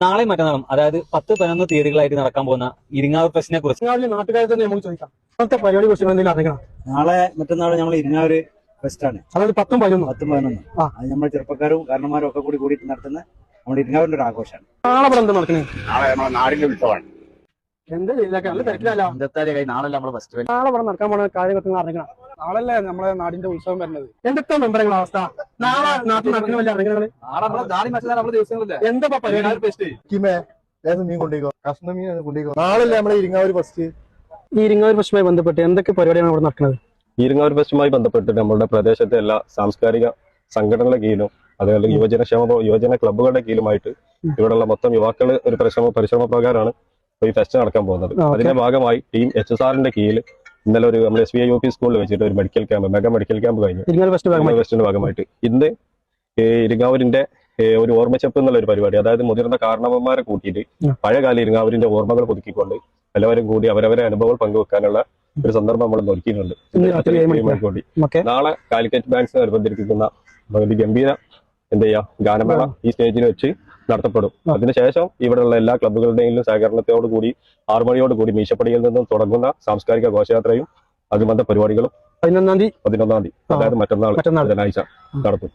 നാളെ മറ്റന്നാളും അതായത് 10-11 തീയതികളായിട്ട് നടക്കാൻ പോകുന്ന ഇരിങ്ങാവ് ഫെസ്റ്റിനെ കുറിച്ച് നാട്ടുകാരെ തന്നെ നമുക്ക് ചോദിക്കാം. ഇന്നത്തെ പരിപാടി കുറിച്ച് എന്തെങ്കിലും അറിയണം. നാളെ മറ്റന്നാൾ നമ്മൾ ഇരിങ്ങാവൂര് ഫെസ്റ്റാണ്. അതായത് 10-11 അത് നമ്മുടെ ചെറുപ്പക്കാരും കാരണന്മാരും ഒക്കെ കൂടിയിട്ട് നടത്തുന്ന നമ്മുടെ ഇരിങ്ങാവൂരിന്റെ ഒരു ആഘോഷമാണ്. നാളെ ഇവിടെ എന്താ നടക്കണേ? നാളെ നമ്മുടെ നാടിന്റെ ഉത്സവമാണ്. എന്താ ചെയ്യില്ലൊക്കെ നല്ല തിരക്കിലല്ലോ. നാളെ നമ്മുടെ ഫെസ്റ്റിവൽ. നാളെ ഇവിടെ നടക്കാൻ പോണ കാര്യങ്ങൾ അറിയിക്കണം. നാളല്ലേ നമ്മളെ നാടിന്റെ ഉത്സവം വരുന്നത്. എന്തൊക്കെ മെമ്പറുകളെ അവസ്ഥ? നാളെ നാട്ടിൽ നടക്കുന്ന വലിയ അറിയിക്കണേ. എന്താ പരിപാടി? നാളല്ലേ നമ്മളെ ഇരിങ്ങാവൂര് ഫസ്റ്റ്. ഈ ഇരിങ്ങാവൂർ ഫെസ്റ്റുമായി ബന്ധപ്പെട്ട് എന്തൊക്കെ പരിപാടിയാണ് ഇവിടെ നടക്കുന്നത്? ഇരിങ്ങാവൂർ ഫെസ്റ്റുമായി ബന്ധപ്പെട്ട് നമ്മുടെ പ്രദേശത്തെ എല്ലാ സാംസ്കാരിക സംഘടനകളുടെ കീഴിലും അതുപോലെ യുവജന ക്ലബ്ബുകളുടെ കീഴിലുമായിട്ട് ഇവിടെയുള്ള മൊത്തം യുവാക്കൾ ഒരു പരിശ്രമ പ്രകാരമാണ് ഈ ഫെസ്റ്റ് നടക്കാൻ പോകുന്നത്. അതിന്റെ ഭാഗമായി ടീം HSRന്റെ കീഴിൽ ഇന്നലെ ഒരു നമ്മുടെ SBI UP സ്കൂളിൽ വെച്ചിട്ട് ഒരു മെഗാ മെഡിക്കൽ ക്യാമ്പ് കഴിഞ്ഞു. ഫെസ്റ്റിന്റെ ഭാഗമായിട്ട് ഇന്ന് ഇരിങ്ങാവൂരിന്റെ ഒരു ഓർമ്മച്ചെപ്പ് എന്നുള്ള ഒരു പരിപാടി, അതായത് മുതിർന്ന കാരണവന്മാരെ കൂട്ടിയിട്ട് പഴയകാല ഇരിങ്ങാവൂരിന്റെ ഓർമ്മകൾ പുതുക്കിക്കൊണ്ട് എല്ലാവരും കൂടി അവരവരെ അനുഭവങ്ങൾ പങ്കുവെക്കാനുള്ള ഒരു സന്ദർഭം നമ്മൾ ഒരുക്കിയിട്ടുണ്ട്. നാളെ കാലിക്കറ്റ് ബാങ്ക്സിനെ അനുബന്ധിക്കുന്ന ഒരു ഗംഭീര ഗാനമേള ഈ സ്റ്റേജിൽ വെച്ച് നടത്തപ്പെടും. അതിനുശേഷം ഇവിടെയുള്ള എല്ലാ ക്ലബ്ബുകളുടെയും സഹകരണത്തോടുകൂടി 6 മണിയോടുകൂടി മീശപ്പടിയിൽ നിന്നും തുടങ്ങുന്ന സാംസ്കാരിക ഘോഷയാത്രയും അനുബന്ധ പരിപാടികളും 11-ാം തീയതി അതായത് മറ്റന്നാൾ ബുധനാഴ്ച നടത്തും.